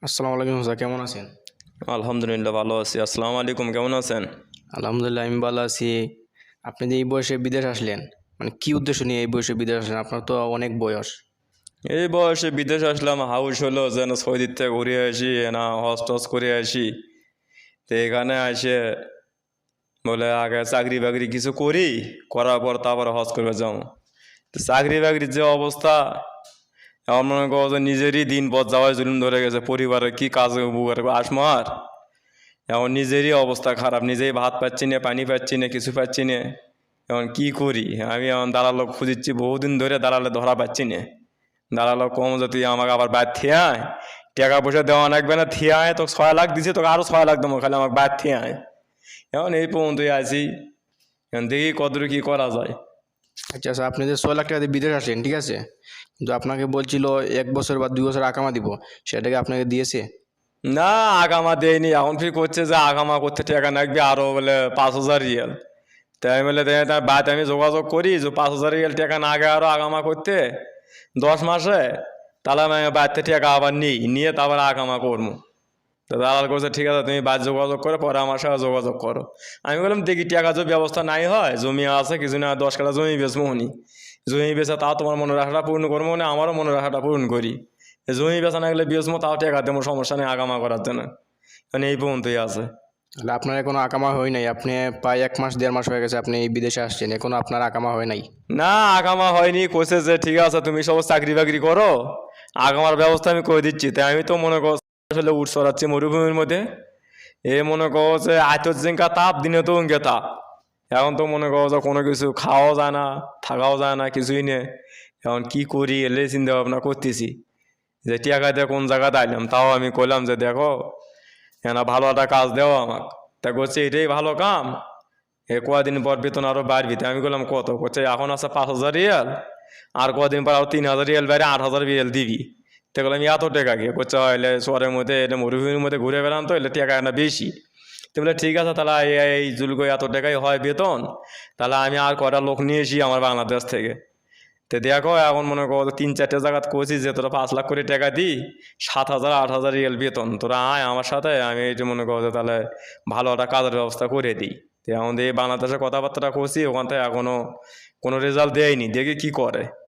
আসসালামু আলাইকুম স্যার, কেমন আছেন? আলহামদুলিল্লাহ ভালো আছি। আসসালামু আলাইকুম, কেমন আছেন? আলহামদুলিল্লাহ আমি ভালো আছি। আপনি যে এই বয়সে বিদেশ আসলেন, মানে কি উদ্দেশ্য নিয়ে এই বয়সে বিদেশ আসলেন? আপনার তো অনেক বয়স। এই বয়সে বিদেশ আসলাম, হাউস হলো যেন সৌদির থেকে ঘুরে আসি, না হজ টজ করে আসি। তো এখানে আসে বলে আগে চাকরি বাকরি কিছু করি, করার পর তারপরে হজ করবে যাও। তো চাকরি বাকরির যে অবস্থা, আমার মনে করো যে নিজেরই দিন পথ যাওয়ার জুলুম ধরে গেছে। পরিবারে কি কাজ আসমো আর, এখন নিজেরই অবস্থা খারাপ, নিজেই ভাত পাচ্ছি না, পানি পাচ্ছি না, কিছু পাচ্ছি না। এখন কি করি? আমি এখন দালালো খুঁজিচ্ছি বহুদিন ধরে, দালালে ধরা পাচ্ছি না। দালালো কম যে তুই আমাকে আবার বাইর থিয়ে আয়, টাকা পয়সা দেওয়া লাগবে না, থিয়ে আয়, তোকে 6 লাখ দিছি, তোকে আরো 6 লাখ দেবো, খালি আমাকে বাইর থিয়ে আয়। এখন এই পর্যন্তই আছি, এখন দেখি কতটুকু কি করা যায়। আচ্ছা স্যার, আপনি যে 6 লাখ টাকা দিয়ে বিদেশ আসলেন, ঠিক আছে, কিন্তু আপনাকে বলছিল 1 বছর বা 2 বছর আকামা দিব, সেটাকে আপনাকে দিয়েছে? না, আগামা দেয়নি। এখন ফির করছে যে আগামা করতে টাকা লাগবে আরো বলে 5,000 রিয়াল। তাই আমি বলে দেখে তার বাদ আমি যোগাযোগ করি যে 5,000 রিয়াল টাকা না আগে আরো আগামা করতে 10 মাসে, তাহলে আমি বাড়িতে টাকা আবার নিয়ে তারপর আগামা করবো। তো দালাল করছে ঠিক আছে, তুমি বাদ যোগাযোগ করে পরে আমার সাথে যোগাযোগ করো। আমি বললাম দেখি টাকা যদি ব্যবস্থা নাই হয়, জমি আছে কিছু না, 10 কাঠা জমি বেচবো নি। জমি বেচা তাও তোমার মনের আশাটা পূর্ণ করবো না, আমারও মনের আশাটা পূরণ করি। জমি বেচা না গেলে বেচবো, তাও টাকা দেবো, সমস্যা নেই আগামা করার জন্য। মানে এই পর্যন্তই আছে। তাহলে আপনার এখনো আকামা হয় নাই? আপনি প্রায় 1 মাস 1.5 মাস হয়ে গেছে আপনি এই বিদেশে আসছেন, এখনো আপনার আকামা হয় নাই? না, আগামা হয়নি। কোসে যে ঠিক আছে তুমি সব চাকরি বাকরি করো, আগামার ব্যবস্থা আমি করে দিচ্ছি। তাই আমি তো মনে করছি আসলে উঠ সরাচ্ছি মরুভূমির মধ্যে। এ মনে করো যে আয়তর জিঙ্কা তাপ, দিনে তো উঙ্গে তাপ। এখন তো মনে করো যে কোনো কিছু খাওয়াও যায় না, থাকাও যায় না, কিছুই নেই। এখন কি করি এলে চিন্তা ভাবনা করতেছি যে টাকা দিয়ে কোন জায়গাতে আইলাম। তাও আমি কইলাম যে দেখো এনা ভালো একটা কাজ দেওয়া আমাকে। তা করছে এটাই ভালো কাম, এ কদিন পর বেতন আরো বাড়বি। আমি বললাম কত? করছে এখন আছে 5,000 রিয়াল, আর কদিন পর আরো 3,000 রিয়াল বাইরে 8,000 রিয়াল দিবি। তো বললাম এত টাকা কি? করছে এলে শহরের মধ্যে, এটা মরুভূমির মধ্যে ঘুরে বেড়ান, তো এলে টাকা না বেশি। তো বলে ঠিক আছে, তাহলে এই জুলগো এত টাকাই হয় বেতন, তাহলে আমি আর কটা লোক নিয়ে এসি আমার বাংলাদেশ থেকে। তো দেখো এখন মনে করো 3-4টে জায়গাত করছি যে তোরা 5 লাখ করে টাকা দিই, 7,000-8,000 রিয়াল বেতন, তোরা আয় আমার সাথে, আমি এইটা মনে করো যে তাহলে ভালো একটা কাজের ব্যবস্থা করে দিই। তো এখন এই বাংলাদেশে কথাবার্তা করছি, ওখান থেকে এখনো কোনো রেজাল্ট দেয়নি, দেখি কি করে।